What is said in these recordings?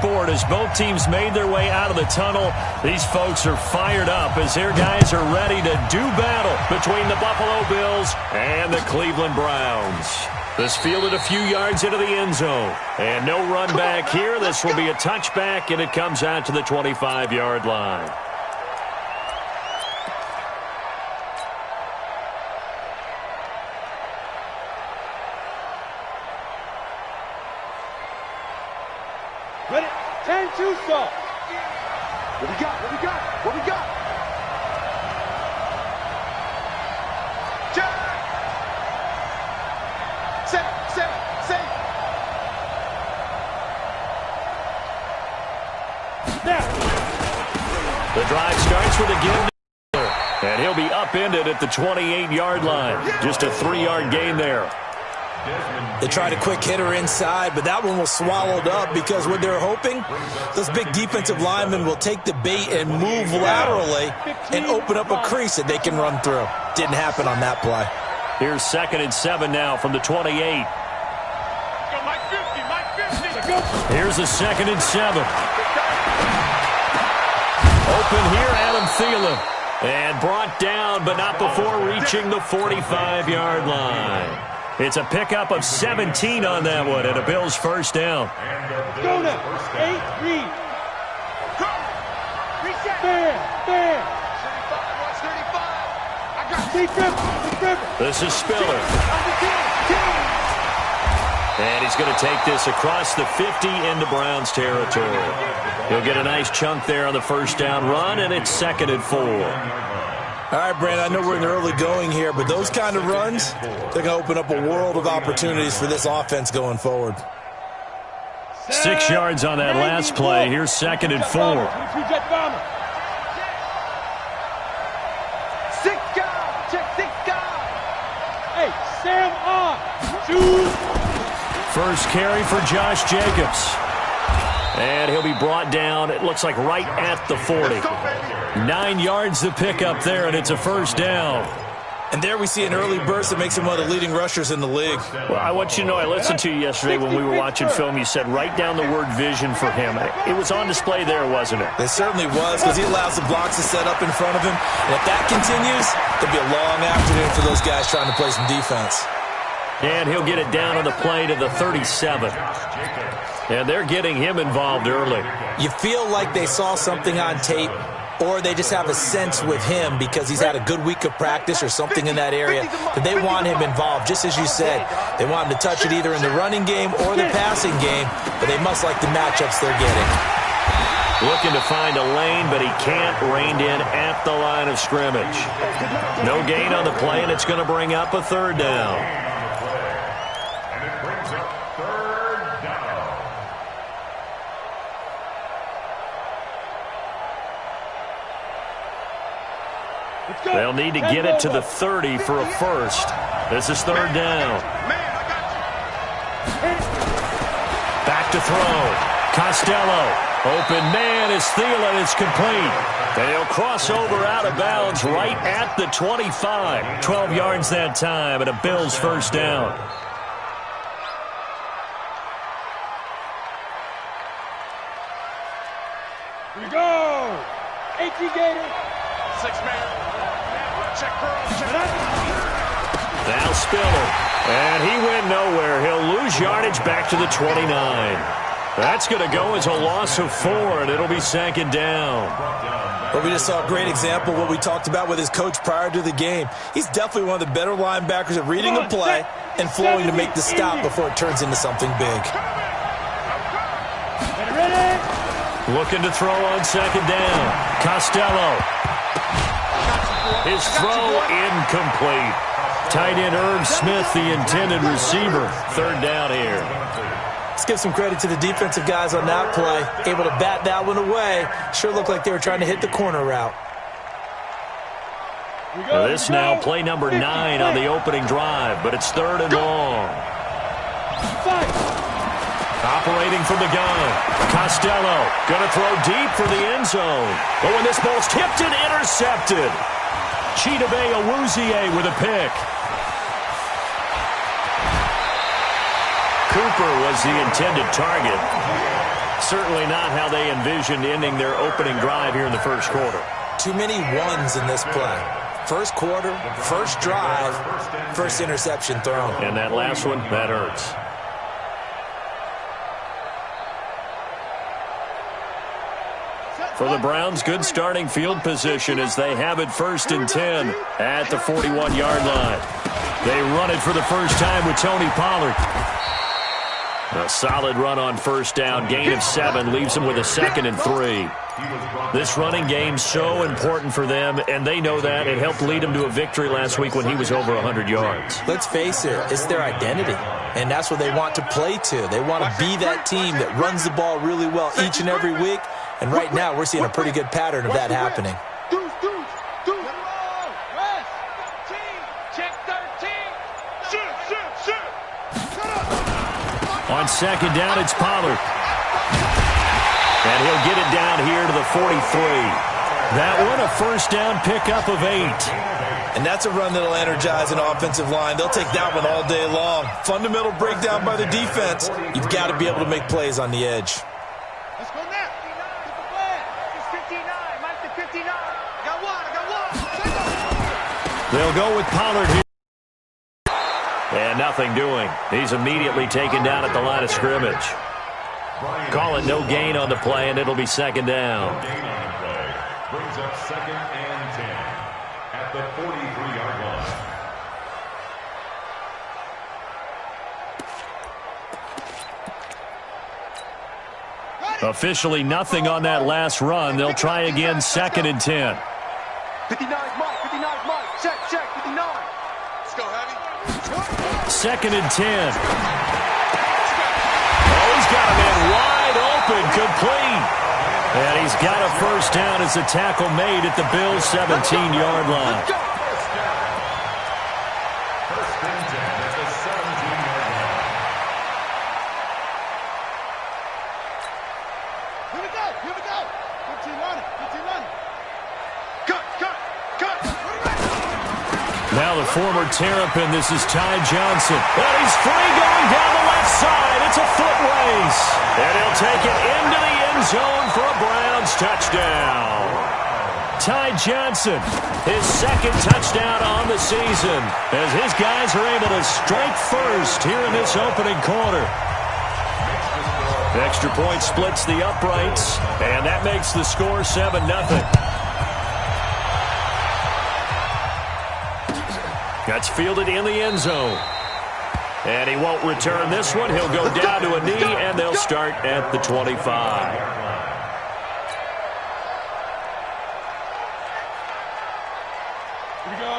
sport as both teams made their way out of the tunnel. These folks are fired up as their guys are ready to do battle between the Buffalo Bills and the Cleveland Browns. This fielded a few yards into the end zone. And no run back here. This will be a touchback, and it comes out to the 25-yard line. Ready? 10-2 stop. What we got? What we got? What we got? Jack! Set. The drive starts with a give. And he'll be upended at the 28-yard line. Just a 3-yard gain there. They tried a quick hitter inside, but that one was swallowed up because what they're hoping, those big defensive linemen will take the bait and move laterally and open up a crease that they can run through. Didn't happen on that play. Here's 2nd and 7 now from the 28. Here's a 2nd and 7. Open here, Adam Thielen. And brought down, but not before reaching the 45-yard line. It's a pickup of 17 on that one, and a Bills first down. Go now. 8, read. Go. Reset. Fair. 35. I got This is Spiller. And he's going to take this across the 50 into Browns territory. He'll get a nice chunk there on the first down run, and it's 2nd and 4. All right, Brandon, I know we're in the early going here, but those kind of runs, they're going to open up a world of opportunities for this offense going forward. 6 yards on that last play. Here's 2nd and 4. Hey, Sam on. Choose. First carry for Josh Jacobs. And he'll be brought down, it looks like right at the 40. 9 yards to pick up there, and it's a first down. And there we see an early burst that makes him one of the leading rushers in the league. Well, I want you to know, I listened to you yesterday when we were watching film. You said write down the word vision for him. It was on display there, wasn't it? It certainly was, because he allows the blocks to set up in front of him. And if that continues, there'll be a long afternoon for those guys trying to play some defense. And he'll get it down on the play to the 37. And they're getting him involved early. You feel like they saw something on tape, or they just have a sense with him because he's had a good week of practice or something in that area that they want him involved. Just as you said, they want him to touch it either in the running game or the passing game, but they must like the matchups they're getting. Looking to find a lane, but he can't. Reined in at the line of scrimmage. No gain on the play, and it's going to bring up a 3rd down. They'll need to get it to the 30 for a first. This is 3rd down. Back to throw. Costello. Open man is Thielen. It's complete. They'll cross over out of bounds right at the 25. 12 yards that time, and a Bills first down. Here we go. 18 Gator. 6-man. Check Now Spiller. And he went nowhere. He'll lose yardage back to the 29. That's going to go as a loss of 4, and it'll be 2nd down. Well, we just saw a great example of what we talked about with his coach prior to the game. He's definitely one of the better linebackers at reading a play and flowing to make the stop before it turns into something big. Looking to throw on 2nd down. Costello. His throw incomplete. Tight end Irv Smith, the intended receiver. 3rd down here. Let's give some credit to the defensive guys on that play. Able to bat that one away. Sure looked like they were trying to hit the corner route. This now play number 9 on the opening drive, but it's 3rd and long. Operating from the gun. Costello going to throw deep for the end zone. But when this ball's tipped and intercepted. Chidobe Awuzie with a pick. Cooper was the intended target. Certainly not how they envisioned ending their opening drive here in the first quarter. Too many ones in this play. First quarter, first drive, first interception thrown. And that last one, that hurts. For the Browns, good starting field position as they have it 1st and 10 at the 41-yard line. They run it for the first time with Tony Pollard. A solid run on first down. Gain of 7 leaves them with a 2nd and 3. This running game so important for them, and they know that. It helped lead them to a victory last week when he was over 100 yards. Let's face it, it's their identity, and that's what they want to play to. They want to be that team that runs the ball really well each and every week, and right now we're seeing a pretty good pattern of that happening. On second down, it's Pollard. And he'll get it down here to the 43. That one, a first down pickup of 8. And that's a run that'll energize an offensive line. They'll take that one all day long. Fundamental breakdown by the defense. You've got to be able to make plays on the edge. Let's go now. It's 59. Mike to 59. I got one. They'll go with Pollard here. And nothing doing. He's immediately taken down at the line of scrimmage. Call it no gain on the play, and it'll be second down. Brings up 2nd and 10 at the 43-yard line. Officially nothing on that last run. They'll try again, 2nd and 10. 59's Mike. 59's Mike. Check, 59. Let's go, Heavy. 2nd and 10. Oh, he's got a man wide open, complete. And he's got a first down as the tackle made at the Bills' 17-yard line. First and 10 at the 17-yard line. Here we go. 15 running. Cut. Now the former Terrapin, this is Ty Johnson. And he's free going down the left side. It's a foot race. And he'll take it into the end zone for a Browns touchdown. Ty Johnson, his 2nd touchdown on the season, as his guys are able to strike first here in this opening quarter. The extra point splits the uprights, and that makes the score 7-0. That's fielded in the end zone. And he won't return this one. He'll go down to a knee, and they'll start at the 25.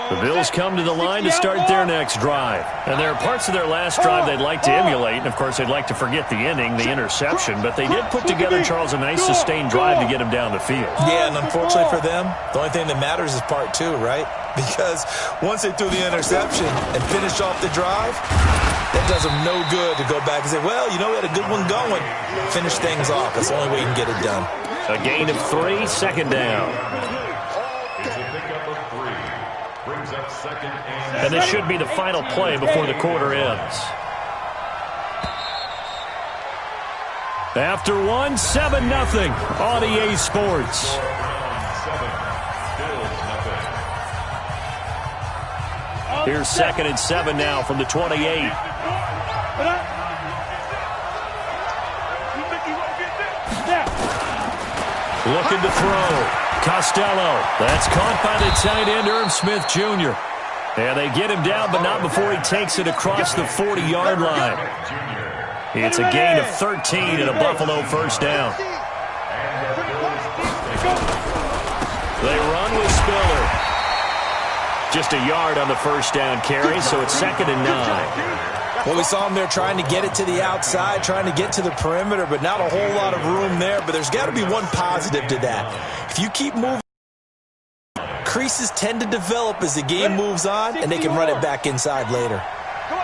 The Bills come to the line to start their next drive. And there are parts of their last drive they'd like to emulate. And, of course, they'd like to forget the inning, the interception. But they did put together, Charles, a nice sustained drive to get him down the field. Yeah, and unfortunately for them, the only thing that matters is part 2, right? Because once they threw the interception and finished off the drive, that does them no good to go back and say, well, you know, we had a good one going. Finish things off. That's the only way you can get it done. A gain of 3, 2nd down. It's a pickup of 3. Brings up 2nd and And this should be the final play before the quarter ends. After 1, 7-0 on EA Sports. Here's 2nd and 7 now from the 28. Looking to throw. Costello. That's caught by the tight end, Irv Smith Jr. And they get him down, but not before he takes it across the 40-yard line. It's a gain of 13 and a Buffalo first down. They run with Spiller. Just a yard on the first down carry, so it's 2nd and 9. Well, we saw him there trying to get it to the outside, trying to get to the perimeter, but not a whole lot of room there. But there's got to be one positive to that. If you keep moving, creases tend to develop as the game moves on, and they can run it back inside later. Come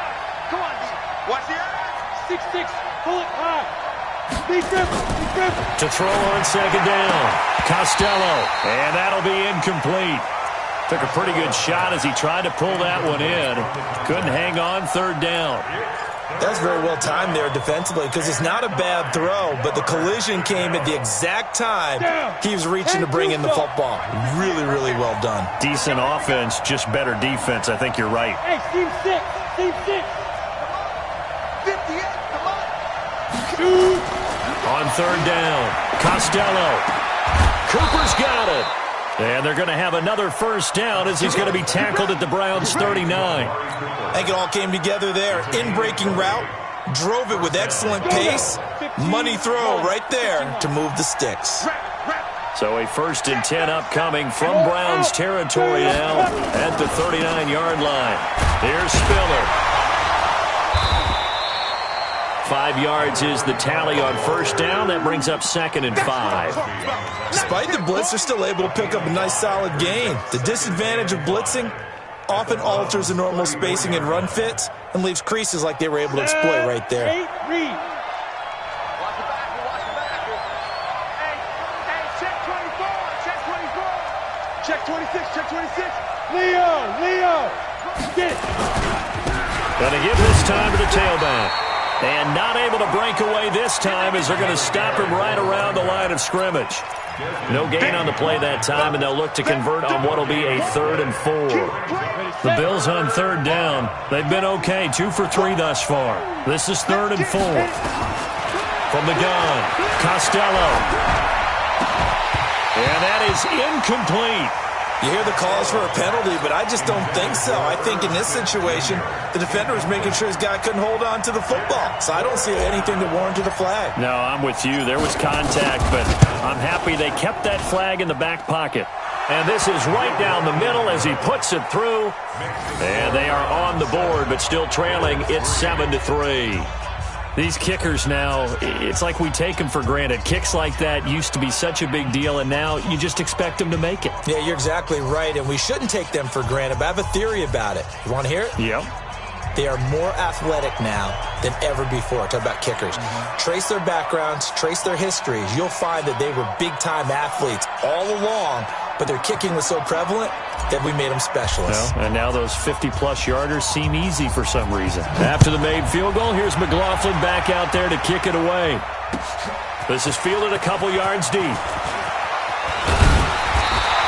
on. Watch the 6-6. Pull it high. Be careful. To throw on 2nd down. Costello. And that'll be incomplete. Took a pretty good shot as he tried to pull that one in. Couldn't hang on 3rd down. That's very well timed there defensively because it's not a bad throw, but the collision came at the exact time he was reaching to bring in the football. Really, really well done. Decent offense, just better defense. I think you're right. Hey, team 6. Team 6. 58, come on. Shoot. On third down, Costello. Cooper's got it. And they're going to have another first down as he's going to be tackled at the Browns' 39. I think it all came together there. In-breaking route, drove it with excellent pace. Money throw right there to move the sticks. So a 1st and 10 upcoming from Browns territory now at the 39-yard line. Here's Spiller. 5 yards is the tally on first down. That brings up 2nd and 5. Despite the blitz, they're still able to pick up a nice solid gain. The disadvantage of blitzing often alters the normal spacing and run fits and leaves creases like they were able to exploit right there. Read. Watch the back. Hey, check 24. Check 26. Leo. Get it. Going to give this time to the tailback. And not able to break away this time as they're going to stop him right around the line of scrimmage. No gain on the play that time, and they'll look to convert on what will be a 3rd and 4. The Bills on third down. They've been okay, 2 for 3 thus far. This is 3rd and 4. From the gun, Costello. And that is incomplete. You hear the calls for a penalty, but I just don't think so. I think in this situation, the defender was making sure his guy couldn't hold on to the football. So I don't see anything to warrant the flag. No, I'm with you. There was contact, but I'm happy they kept that flag in the back pocket. And this is right down the middle as he puts it through. And they are on the board, but still trailing. It's 7-3. These kickers now, it's like we take them for granted. Kicks like that used to be such a big deal, and now you just expect them to make it. Yeah, you're exactly right, and we shouldn't take them for granted, but I have a theory about it. You want to hear it? Yep. They are more athletic now than ever before. Talk about kickers. Trace their backgrounds, trace their histories. You'll find that they were big-time athletes all along, but their kicking was so prevalent that we made them specialists. Well, and now those 50-plus yarders seem easy for some reason. After the made field goal, here's McLaughlin back out there to kick it away. This is fielded a couple yards deep.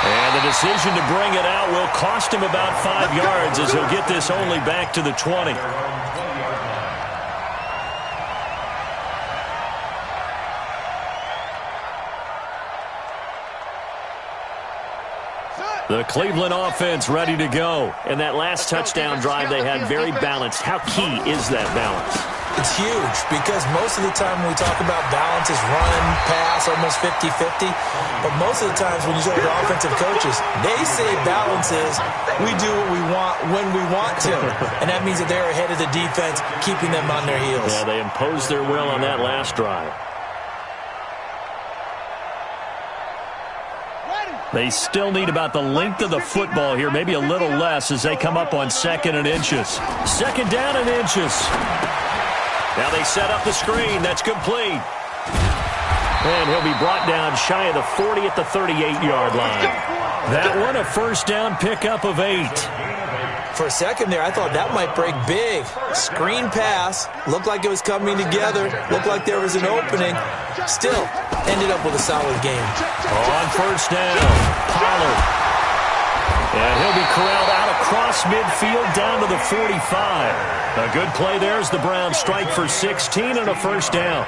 And the decision to bring it out will cost him about 5 yards as he'll get this only back to the 20. The Cleveland offense ready to go. And that last touchdown drive they had very balanced. How key is that balance? It's huge because most of the time when we talk about balance is run, pass, almost 50-50. But most of the times when you talk to offensive coaches, they say balance is we do what we want when we want to. And that means that they're ahead of the defense, keeping them on their heels. Yeah, they imposed their will on that last drive. They still need about the length of the football here, maybe a little less as they come up on 2nd and inches. 2nd down and inches. Now they set up the screen. That's complete. And he'll be brought down shy of the 40 at the 38-yard line. That one, a first down pickup of 8. For a second there, I thought that might break big. Screen pass. Looked like it was coming together. Looked like there was an opening. Still, ended up with a solid game. On first down, Pollard. And he'll be corralled out across midfield down to the 45. A good play there as the Browns strike for 16 and a first down.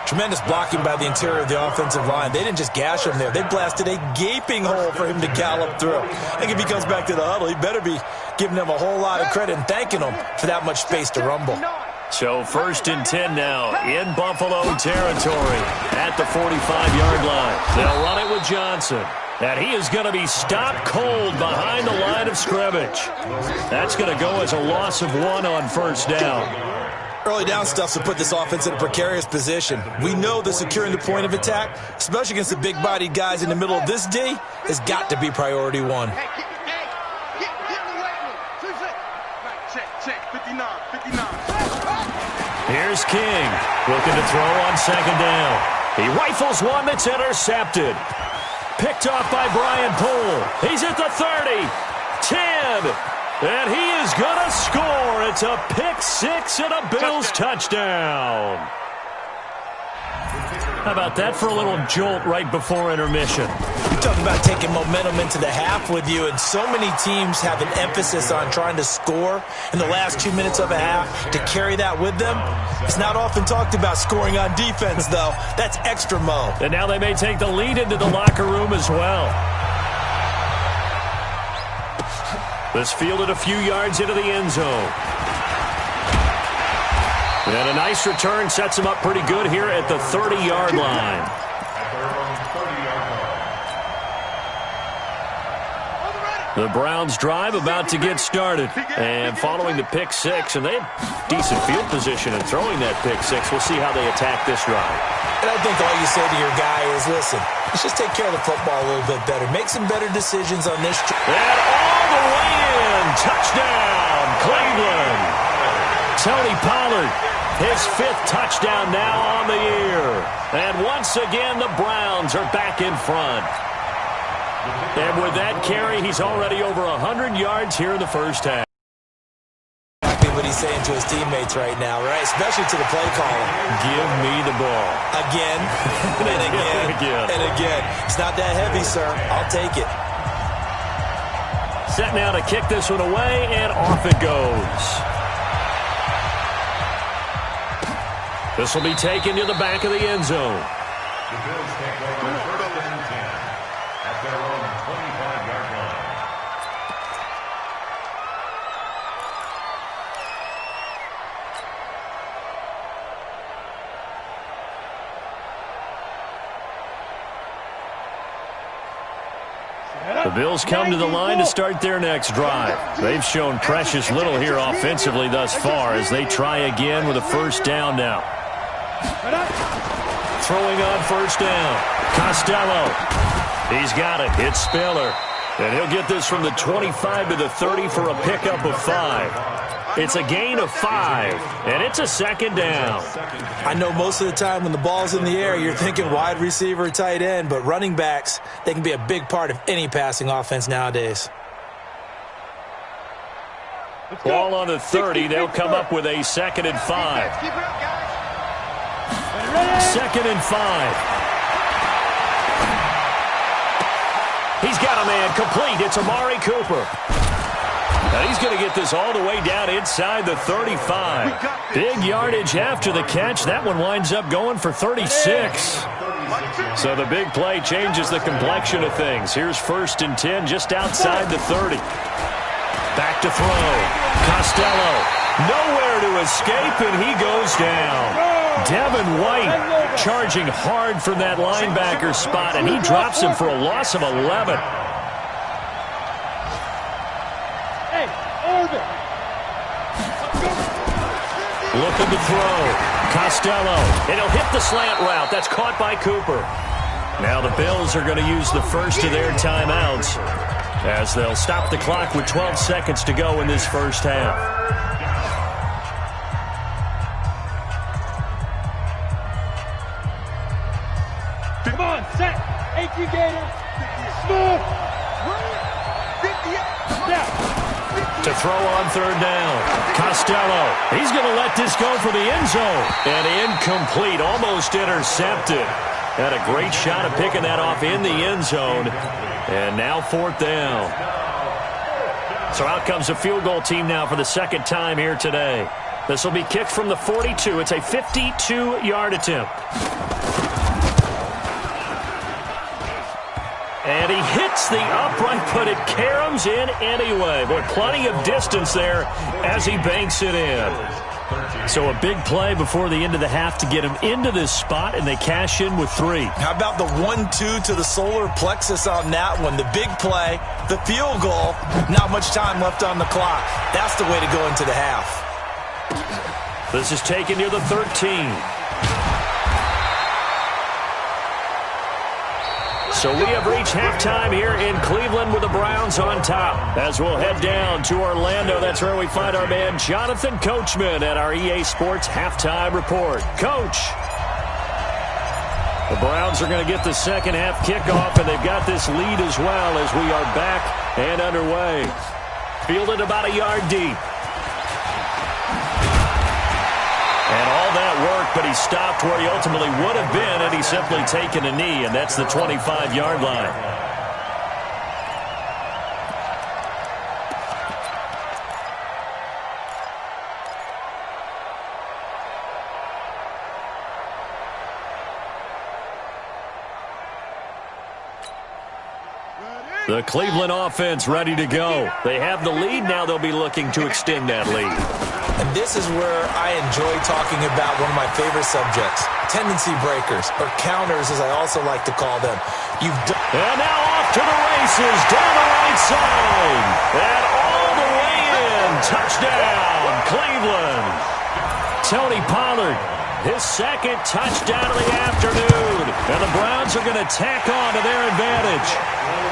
Tremendous blocking by the interior of the offensive line. They didn't just gash him there. They blasted a gaping hole for him to gallop through. I think if he comes back to the huddle, he better be giving them a whole lot of credit and thanking them for that much space to rumble. So 1st and 10 now in Buffalo territory at the 45-yard line. They'll run it with Johnson. And he is going to be stopped cold behind the line of scrimmage. That's going to go as a loss of 1 on first down. Early down stuff to put this offense in a precarious position. We know that securing the point of attack, especially against the big-bodied guys in the middle of this D, has got to be priority 1. Check, 59. Here's King looking to throw on 2nd down. He rifles one that's intercepted. Picked off by Brian Poole. He's at the 30, 10, And he is going to score. It's a pick six and a Bills touchdown. How about that for a little jolt right before intermission? Talk about taking momentum into the half with you, and so many teams have an emphasis on trying to score in the last 2 minutes of a half. To carry that with them, it's not often talked about scoring on defense, though. That's extra mo. And now they may take the lead into the locker room as well. This fielded a few yards into the end zone. And a nice return sets him up pretty good here at the 30-yard line. The Browns drive about to get started. And following the pick six, and they have decent field position in throwing that pick six. We'll see how they attack this drive. And I think all you say to your guy is, listen, let's just take care of the football a little bit better. Make some better decisions on this. And all the way in. Touchdown, Cleveland. Tony Pollard, his fifth touchdown now on the year. And once again, the Browns are back in front. And with that carry, he's already over 100 yards here in the first half. Exactly what he's saying to his teammates right now, right? Especially to the play caller. Give me the ball. Again, and again, and again. It's not that heavy, sir. I'll take it. Set now to kick this one away, and off it goes. This will be taken to the back of the end zone. The Bills take over 3rd and 10 at their own 25-yard line. The Bills come to the line to start their next drive. They've shown precious little here offensively thus far as they try again with a first down now. Throwing on first down. Costello. He's got it. It's Spiller. And he'll get this from the 25 to the 30 for a pickup of 5. It's a gain of 5, and it's a second down. I know most of the time when the ball's in the air, you're thinking wide receiver, tight end, but running backs, they can be a big part of any passing offense nowadays. Ball on the 30. They'll come up with a 2nd and 5. Keep it up, guys. 2nd and 5. He's got a man complete. It's Amari Cooper. Now he's going to get this all the way down inside the 35. Big yardage after the catch. That one winds up going for 36. So the big play changes the complexion of things. Here's 1st and 10 just outside the 30. Back to throw. Costello. Nowhere to escape, and he goes down. Devin White charging hard from that linebacker spot, and he drops him for a loss of 11. Looking to throw. Costello. And he'll hit the slant route. That's caught by Cooper. Now the Bills are going to use the first of their timeouts as they'll stop the clock with 12 seconds to go in this first half. Come on, set. 18 Gators. Smooth. 58. Now. To throw on 3rd down. Costello. He's going to let this go for the end zone. And incomplete. Almost intercepted. Had a great shot of picking that off in the end zone. And now 4th down. So out comes the field goal team now for the 2nd time here today. This will be kicked from the 42. It's a 52-yard attempt. And he hits the upright, but it caroms in anyway. Boy, plenty of distance there as he banks it in. So a big play before the end of the half to get him into this spot, and they cash in with 3. How about the 1-2 to the solar plexus on that one? The big play, the field goal, not much time left on the clock. That's the way to go into the half. This is taken near the 13. So we have reached halftime here in Cleveland with the Browns on top. As we'll head down to Orlando, that's where we find our man Jonathan Coachman at our EA Sports Halftime Report. Coach, the Browns are going to get the second half kickoff, and they've got this lead as well as we are back and underway. fielded about a yard deep. And all that work, but he stopped where he ultimately would have been had he simply taken a knee, and that's the 25-yard line. The Cleveland offense ready to go. They have the lead. Now they'll be looking to extend that lead. And this is where I enjoy talking about one of my favorite subjects, tendency breakers, or counters as I also like to call them. And now off to the races, down the right side. And all the way in. Touchdown, Cleveland. Tony Pollard, his second touchdown of the afternoon. And the Browns are going to tack on to their advantage.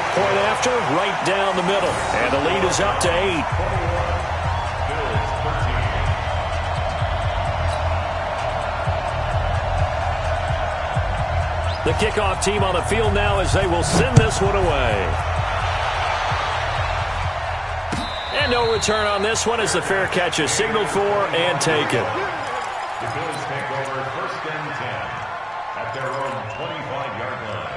Point after, right down the middle. And the lead is up to 8. The kickoff team on the field now as they will send this one away. And no return on this one as the fair catch is signaled for and taken. The Bills take over 1st and 10 at their own 25-yard line.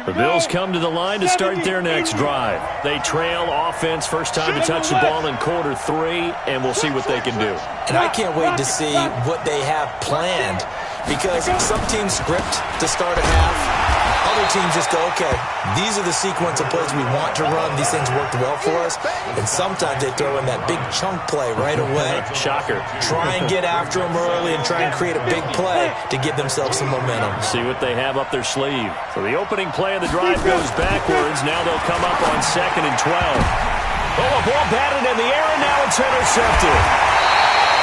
The Bills come to the line to start their next drive. They trail offense first time to touch the ball in quarter 3, and we'll see what they can do. And I can't wait to see what they have planned, because some teams script to start a half. Other teams just go, okay, these are the sequence of plays we want to run. These things worked well for us. And sometimes they throw in that big chunk play right away. Shocker. Try and get after them early and try and create a big play to give themselves some momentum. See what they have up their sleeve. So the opening play of the drive goes backwards. Now they'll come up on 2nd and 12. Oh, a ball batted in the air, and now it's intercepted.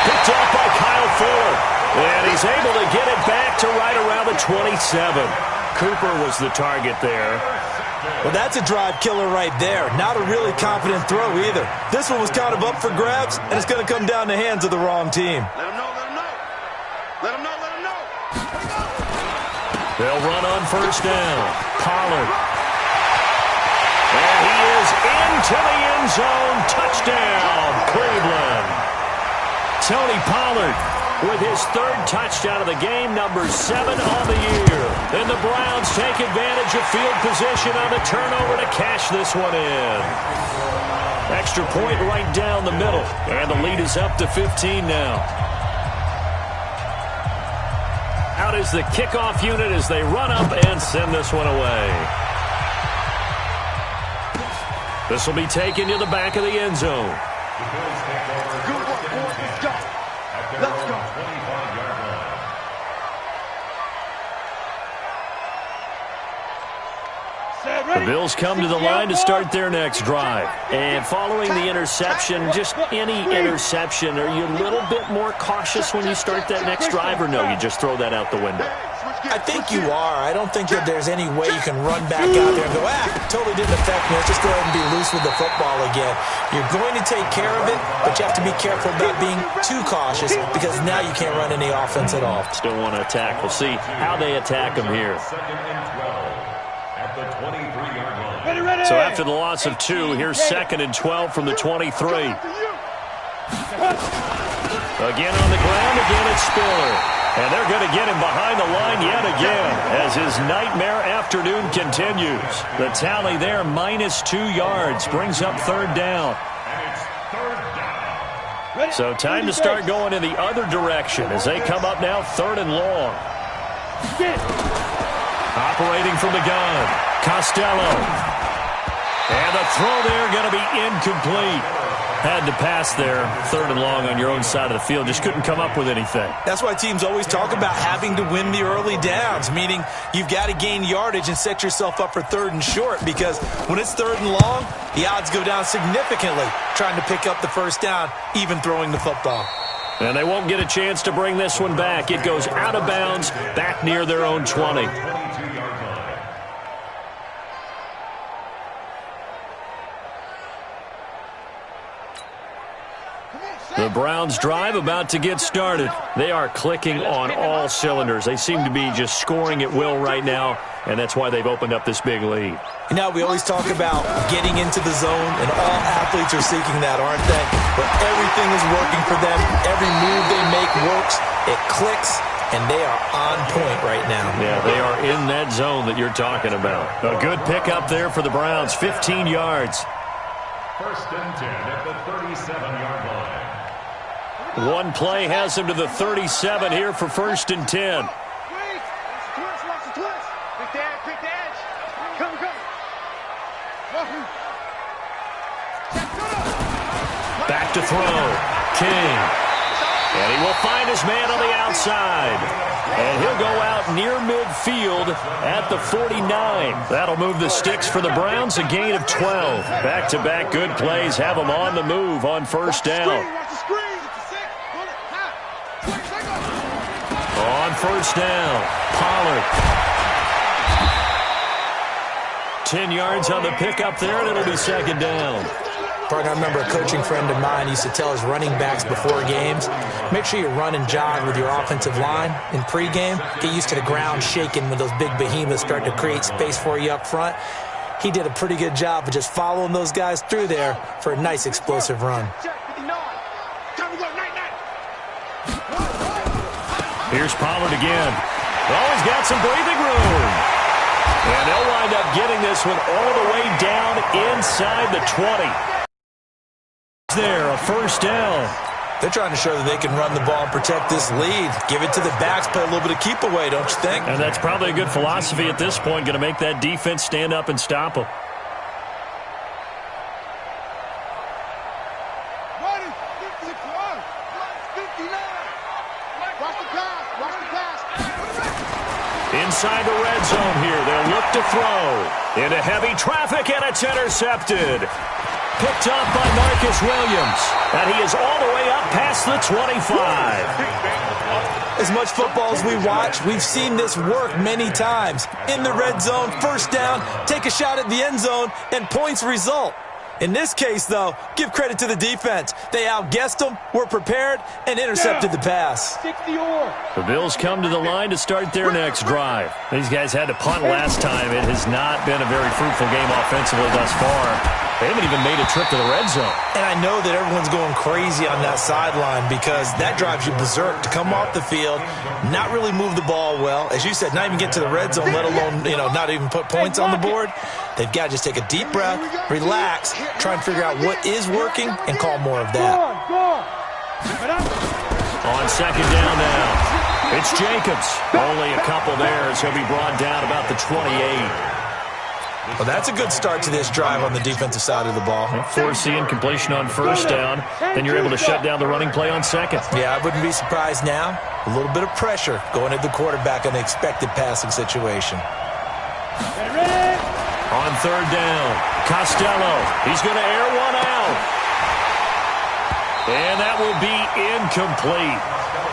Picked off by Kyle Fuller. And he's able to get it back to right around the 27. Cooper was the target there. Well, that's a drive killer right there. Not a really confident throw either. This one was kind of up for grabs, and it's going to come down the hands of the wrong team. Let him know, let him know. Let him know, let him know. They'll run on 1st down. Pollard. And he is into the end zone. Touchdown, Cleveland. Tony Pollard with his 3rd touchdown of the game, number 7 on the year. And the Browns take advantage of field position on the turnover to cash this one in. Extra point right down the middle. And the lead is up to 15 now. Out is the kickoff unit as they run up and send this one away. This will be taken to the back of the end zone. The Bills take over Good work, 1st and boys. 10 Let's go. at their Let's own go. 25-yard line. The Bills come to the line to start their next drive. And following the interception, just any interception, are you a little bit more cautious when you start that next drive, or no, you just throw that out the window? I think you are. I don't think that there's any way you can run back out there and go, totally didn't affect me. Let's just go ahead and be loose with the football again. You're going to take care of it, but you have to be careful about being too cautious, because now you can't run any offense at all. Still want to attack. We'll see how they attack them here. 2nd and 12 at the 23-yard line. Ready. So after the loss of 2, here's 2nd and 12 from the 23. Again on the ground, again it's Spiller. And they're going to get him behind the line yet again as his nightmare afternoon continues. The tally there, -2 yards, brings up 3rd down. And it's 3rd down. So time to start going in the other direction as they come up now 3rd and long. Operating from the gun, Costello. And the throw there going to be incomplete. Had to pass there, 3rd and long on your own side of the field. Just couldn't come up with anything. That's why teams always talk about having to win the early downs, meaning you've got to gain yardage and set yourself up for 3rd and short, because when it's 3rd and long, the odds go down significantly trying to pick up the 1st down, even throwing the football. And they won't get a chance to bring this one back. It goes out of bounds, back near their own 20. 22-yard line. The Browns drive about to get started. They are clicking on all cylinders. They seem to be just scoring at will right now, and that's why they've opened up this big lead. You know, we always talk about getting into the zone, and all athletes are seeking that, aren't they? But everything is working for them. Every move they make works. It clicks, and they are on point right now. Yeah, they are in that zone that you're talking about. A good pickup there for the Browns, 15 yards. First and 10 at the 37-yard line. One play has him to the 37 here for first and 10. Back to throw. King. And he will find his man on the outside. And he'll go out near midfield at the 49. That'll move the sticks for the Browns, a gain of 12. Back-to-back good plays have them on the move on first down. On first down, Pollard. 10 yards on the pickup there, and it'll be second down. Partner, I remember a coaching friend of mine used to tell his running backs before games, make sure you run and jog with your offensive line in pregame. Get used to the ground shaking when those big behemoths start to create space for you up front. He did a pretty good job of just following those guys through there for a nice explosive run. Here's Pollard again. Oh, he's got some breathing room. And they'll wind up getting this one all the way down inside the 20. There, a first down. They're trying to show that they can run the ball and protect this lead. Give it to the backs, play a little bit of keep away, don't you think? And that's probably a good philosophy at this point, going to make that defense stand up and stop them. Inside the red zone here, they'll look to throw. Into heavy traffic, and it's intercepted. Picked up by Marcus Williams. And he is all the way up past the 25. As much football as we watch, we've seen this work many times. In the red zone, first down, take a shot at the end zone, and points result. In this case, though, give credit to the defense. They outguessed them, were prepared, and intercepted the pass. The Bills come to the line to start their next drive. These guys had to punt last time. It has not been a very fruitful game offensively thus far. They haven't even made a trip to the red zone. And I know that everyone's going crazy on that sideline because that drives you berserk to come off the field, not really move the ball well. As you said, not even get to the red zone, let alone, not even put points on the board. They've got to just take a deep breath, relax, try and figure out what is working, and call more of that. On second down now, it's Jacobs. Only a couple there as he'll be brought down about the 28. Well, that's a good start to this drive on the defensive side of the ball. Force the incompletion on first down, then you're able to shut down the running play on second. Yeah, I wouldn't be surprised now. A little bit of pressure going at the quarterback in the expected passing situation. On third down, Costello. He's going to air one out. And that will be incomplete.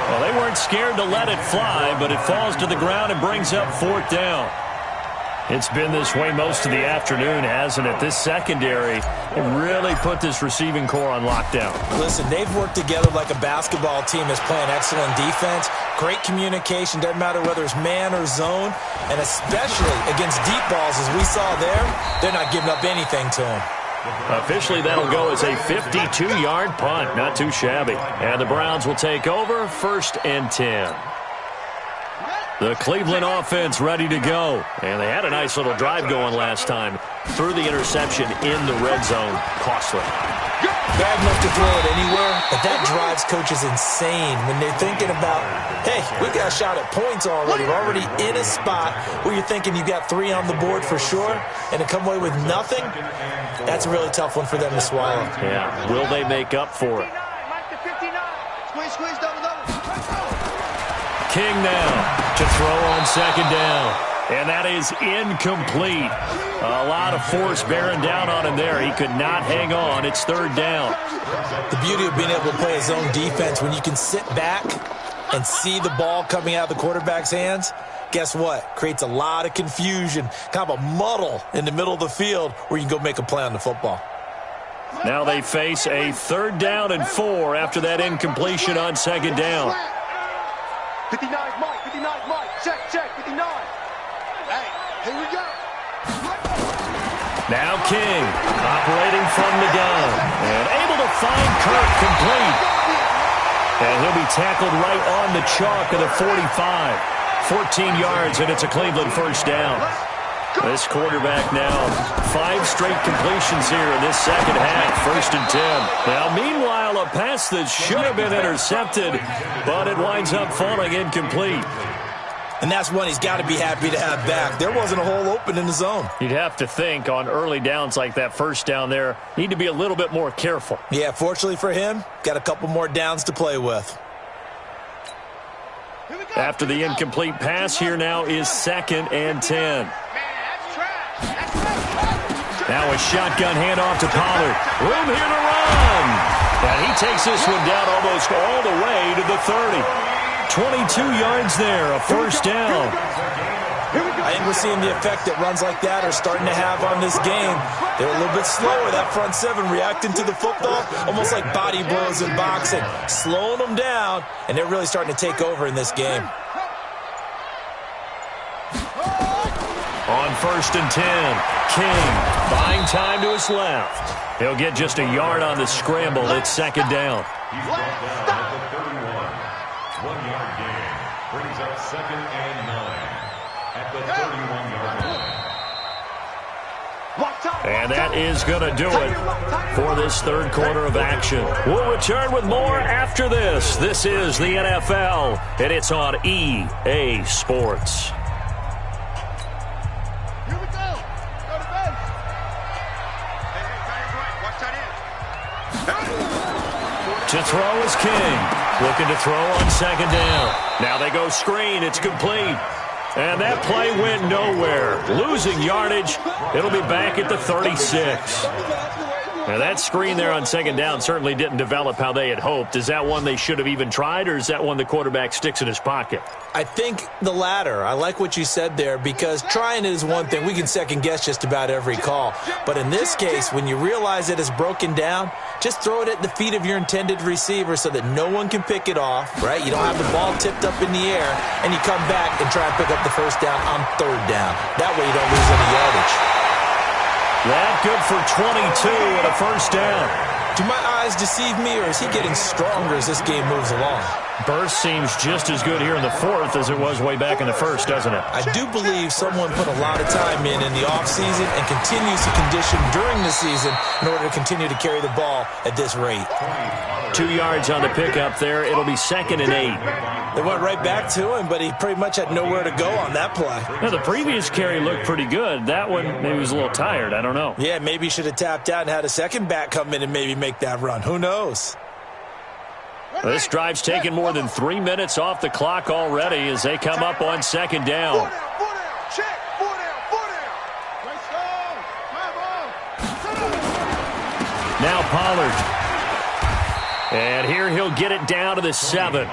Well, they weren't scared to let it fly, but it falls to the ground and brings up fourth down. It's been this way most of the afternoon, hasn't it? This secondary really put this receiving core on lockdown. Listen, they've worked together like a basketball team that's playing excellent defense. Great communication, doesn't matter whether it's man or zone. And especially against deep balls, as we saw there, they're not giving up anything to them. Officially, that'll go as a 52-yard punt. Not too shabby. And the Browns will take over first and 10. The Cleveland offense ready to go. And they had a nice little drive going last time. Threw the interception in the red zone. Costly. Bad enough to throw it anywhere, but that drives coaches insane when they're thinking about, hey, we got a shot at points already. We're already in a spot where you're thinking you got 3 on the board for sure, and to come away with nothing, that's a really tough one for them to swallow. Yeah, will they make up for it? King now to throw on second down. And that is incomplete. A lot of force bearing down on him there. He could not hang on. It's third down. The beauty of being able to play his own defense, when you can sit back and see the ball coming out of the quarterback's hands, guess what? Creates a lot of confusion, kind of a muddle in the middle of the field where you can go make a play on the football. Now they face a 3rd down and 4 after that incompletion on 2nd down. 59 Mike, 59 Mike. Check, 59. Hey, here we go. Now King operating from the gun and able to find Kirk complete. And he'll be tackled right on the chalk of the 45. 14 yards, and it's a Cleveland 1st down. This quarterback now 5 straight completions here in this 2nd half, 1st and 10. Now, meanwhile, a pass that should have been intercepted, but it winds up falling incomplete. And that's one he's got to be happy to have back. There wasn't a hole open in the zone. You'd have to think on early downs like that 1st down there, need to be a little bit more careful. Yeah, fortunately for him, got a couple more downs to play with. After the incomplete pass, here now is 2nd and 10. Now a shotgun handoff to Pollard. Room here to run. And he takes this one down almost all the way to the 30. 22 yards there, a 1st down. I think we're seeing the effect that runs like that are starting to have on this game. They're a little bit slower, that front 7, reacting to the football, almost like body blows in boxing, slowing them down, and they're really starting to take over in this game. On 1st and 10, King buying time to his left. He'll get just a yard on the scramble. It's 2nd down. He's brought down at the 31. 1-yard gain brings up 2nd and 9 at the 31-yard line. And that is going to do it for this 3rd quarter of action. We'll return with more after this. This is the NFL, and it's on EA Sports. To throw is King. Looking to throw on 2nd down. Now they go screen. It's complete. And that play went nowhere. Losing yardage. It'll be back at the 36. Now that screen there on 2nd down certainly didn't develop how they had hoped. Is that one they should have even tried, or is that one the quarterback sticks in his pocket? I think the latter. I like what you said there, because trying it is one thing. We can second-guess just about every call. But in this case, when you realize it is broken down, just throw it at the feet of your intended receiver so that no one can pick it off, right? You don't have the ball tipped up in the air, and you come back and try and pick up the 1st down on 3rd down. That way you don't lose any yardage. That good for 22 and a 1st down. Do my eyes deceive me, or is he getting stronger as this game moves along? Burst seems just as good here in the 4th as it was way back in the 1st, doesn't it? I do believe someone put a lot of time in the offseason and continues to condition during the season in order to continue to carry the ball at this rate. 2 yards on the pickup there. It'll be 2nd and 8. They went right back to him, but he pretty much had nowhere to go on that play. Now, the previous carry looked pretty good. That one, maybe he was a little tired. I don't know. Yeah, maybe he should have tapped out and had a second back come in and maybe make that run. Who knows? This drive's taken more than 3 minutes off the clock already as they come up on 2nd down. Now Pollard. And here he'll get it down to the 7.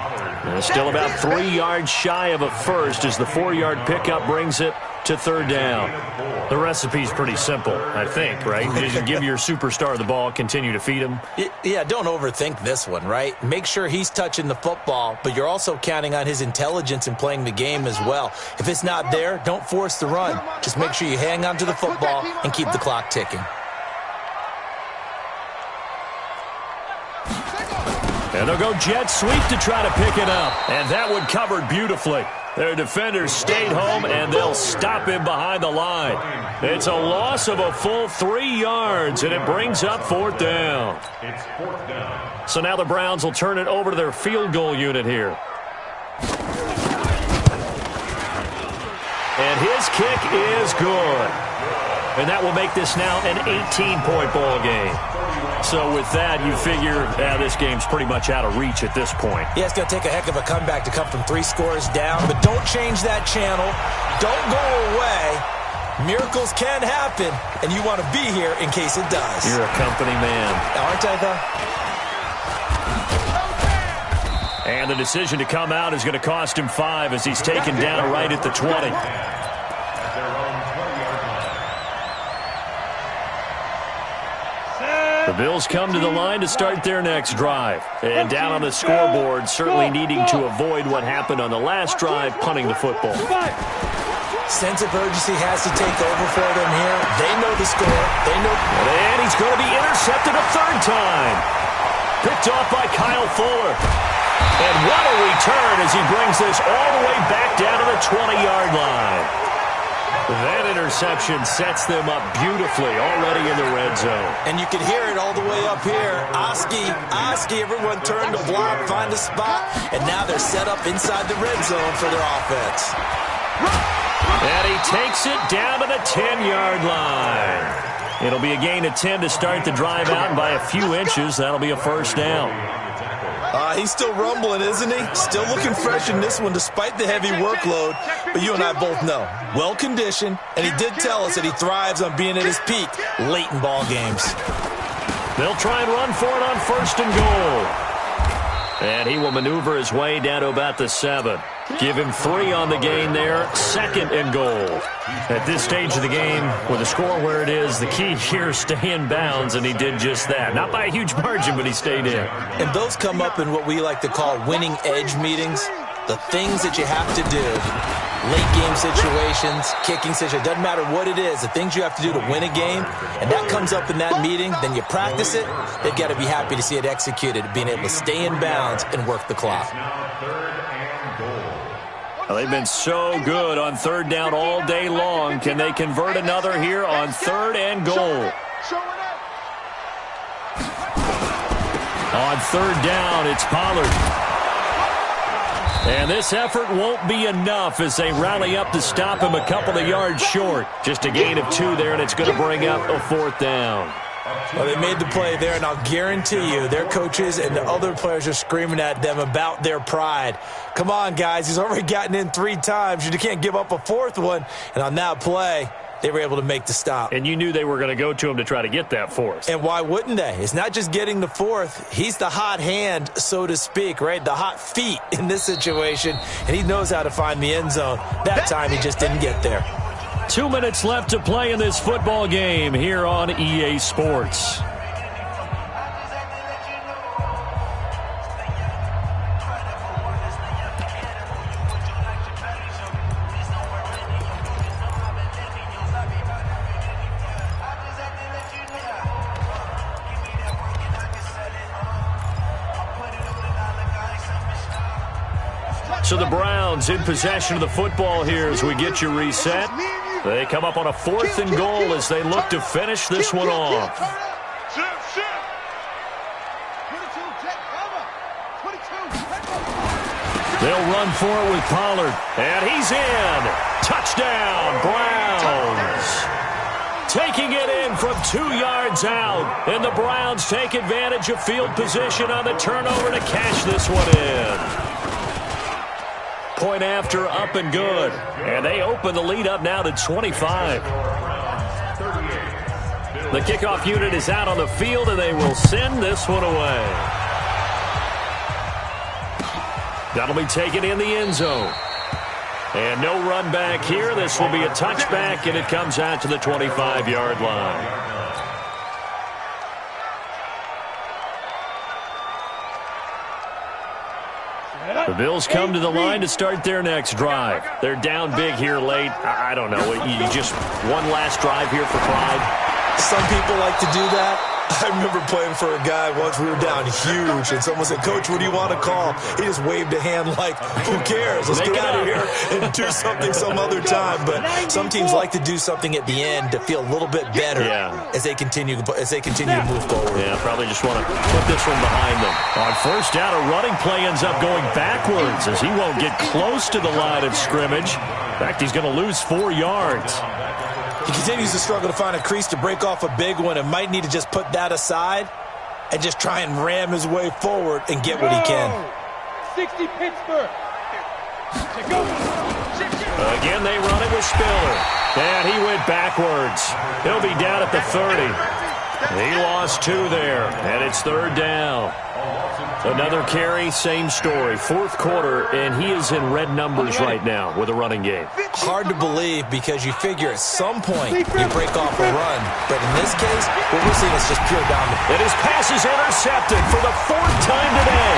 Still about 3 yards shy of a first as the 4-yard pickup brings it to 3rd down. The recipe's pretty simple, I think, right? You give your superstar the ball, continue to feed him. Yeah, don't overthink this one, right? Make sure he's touching the football, but you're also counting on his intelligence in playing the game as well. If it's not there, don't force the run. Just make sure you hang on to the football and keep the clock ticking. And they'll go jet sweep to try to pick it up. And that one covered beautifully. Their defenders stayed home, and they'll stop him behind the line. It's a loss of a full 3 yards, and it brings up 4th down. It's 4th down. So now the Browns will turn it over to their field goal unit here. And his kick is good. And that will make this now an 18-point ball game. So with that, you figure this game's pretty much out of reach at this point. Yeah, it's going to take a heck of a comeback to come from 3 scores down, but don't change that channel. Don't go away. Miracles can happen, and you want to be here in case it does. You're a company man. Aren't I, though? And the decision to come out is going to cost him 5 as he's taken down right at the 20. Set. The Bills come to the line to start their next drive. And down on the scoreboard, certainly needing to avoid what happened on the last drive, punting the football. Sense of urgency has to take over for them here. They know the score. They know. And he's going to be intercepted a third time. Picked off by Kyle Fuller. And what a return as he brings this all the way back down to the 20-yard line. That interception sets them up beautifully already in the red zone. And you can hear it all the way up here. Oski, everyone turned to block, find a spot, and now they're set up inside the red zone for their offense. And he takes it down to the 10-yard line. It'll be a gain of 10 to start the drive out, and by a few inches, that'll be a first down. He's still rumbling, isn't he? Still looking fresh in this one despite the heavy workload. But you and I both know, well-conditioned, and he did tell us that he thrives on being at his peak late in ball games. They'll try and run for it on first and goal. And he will maneuver his way down to about the 7. Give him 3 on the gain there, second and goal. At this stage of the game, with the score where it is, the key here is stay in bounds, and he did just that. Not by a huge margin, but he stayed in. And those come up in what we like to call winning edge meetings. The things that you have to do, late game situations, kicking situations, doesn't matter what it is, the things you have to do to win a game, and that comes up in that meeting, then you practice it, they've got to be happy to see it executed, being able to stay in bounds and work the clock. Well, they've been so good on third down all day long. Can they convert another here on third and goal? On third down, it's Pollard. And this effort won't be enough as they rally up to stop him a couple of yards short. Just a gain of 2 there, and it's going to bring up a fourth down. Well, they made the play there, and I'll guarantee you their coaches and the other players are screaming at them about their pride. Come on, guys. He's already gotten in 3 times. You can't give up a fourth one. And on that play, they were able to make the stop. And you knew they were going to go to him to try to get that fourth. And why wouldn't they? It's not just getting the fourth. He's the hot hand, so to speak, right? The hot feet in this situation. And he knows how to find the end zone. That time he just didn't get there. 2 minutes left to play in this football game here on EA Sports. So the Browns in possession of the football here as we get you reset. They come up on a 4th and goal as they look to finish this one off. They'll run for it with Pollard. And he's in. Touchdown, Browns. Taking it in from 2 yards out. And the Browns take advantage of field position on the turnover to cash this one in. Point after, up and good. And they open the lead up now to 25. The kickoff unit is out on the field, and they will send this one away. That'll be taken in the end zone. And no run back here. This will be a touchback, and it comes out to the 25-yard line. The Bills come to the line to start their next drive. They're down big here late. I don't know. You just one last drive here for pride. Some people like to do that. I remember playing for a guy once. We were down huge, and someone said, "Coach, what do you want to call?" He just waved a hand like, "Who cares? Let's get out of here and do something some other time." But some teams like to do something at the end to feel a little bit better as they continue to move forward. Yeah, probably just want to put this one behind them. On first down, a running play ends up going backwards as he won't get close to the line of scrimmage. In fact, he's going to lose 4 yards. He continues to struggle to find a crease to break off a big one and might need to just put that aside and just try and ram his way forward and get what he can. 60 Pittsburgh. Again, they run it with Spiller. And he went backwards. He'll be down at the 30. He lost 2 there, and it's 3rd down. Another carry, same story. 4th quarter, and he is in red numbers right now with a running game. Hard to believe because you figure at some point you break off a run. But in this case, what we're seeing is just pure dominance. And his pass is intercepted for the 4th time today.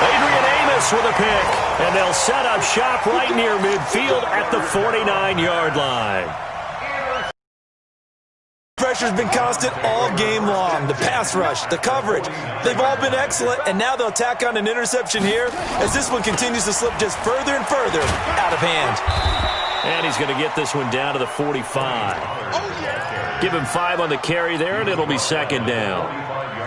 Adrian Amos with a pick, and they'll set up shop right near midfield at the 49-yard line. Pressure's been constant all game long. The pass rush, the coverage, they've all been excellent, and now they'll tack on an interception here as this one continues to slip just further and further out of hand. And he's going to get this one down to the 45. Give him 5 on the carry there, and it'll be 2nd down.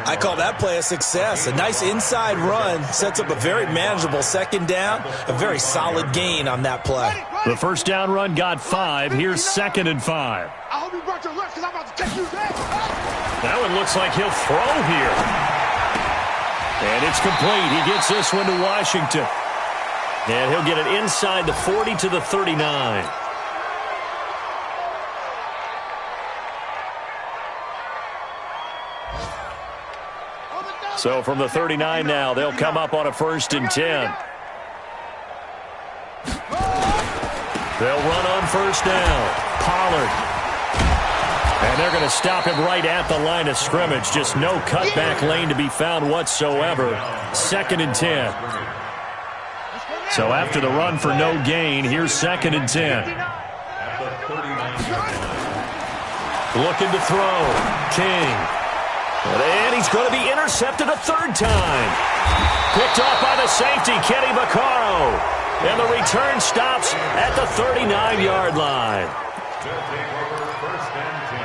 I call that play a success. A nice inside run sets up a very manageable 2nd down, a very solid gain on that play. The 1st down run got 5. Here's 2nd and 5. I hope you brought your lunch because I'm about to take you back. That one looks like he'll throw here. And it's complete. He gets this one to Washington. And he'll get it inside the 40 to the 39. So from the 39 now, they'll come up on a 1st and 10. They'll run on 1st down. Pollard. And they're going to stop him right at the line of scrimmage. Just no cutback lane to be found whatsoever. 2nd and 10. So after the run for no gain, here's 2nd and 10. Looking to throw. King. And he's going to be intercepted a 3rd time. Picked off by the safety, Kenny Vaccaro. And the return stops at the 39-yard line. They'll take over 1st and 10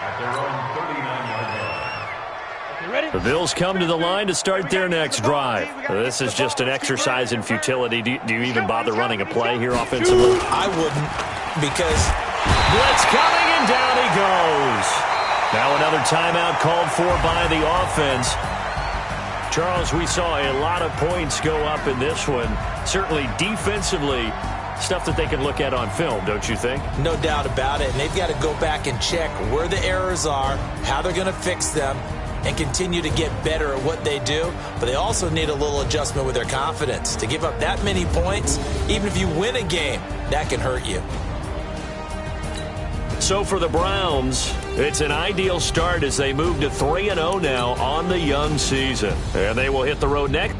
at their own 39-yard line. You ready? The Bills come to the line to start their next drive. This is just an exercise in futility. Do you even bother running a play here offensively? I wouldn't, because Blitz coming, and down he goes. Now another timeout called for by the offense. Charles, we saw a lot of points go up in this one. Certainly defensively, stuff that they can look at on film, don't you think? no doubt about it, and they've got to go back and check where the errors are, how they're going to fix them, and continue to get better at what they do. But they also need a little adjustment with their confidence. To give up that many points, even if you win a game, that can hurt you. So for the Browns, it's an ideal start as they move to 3-0 now on the young season. And they will hit the road next.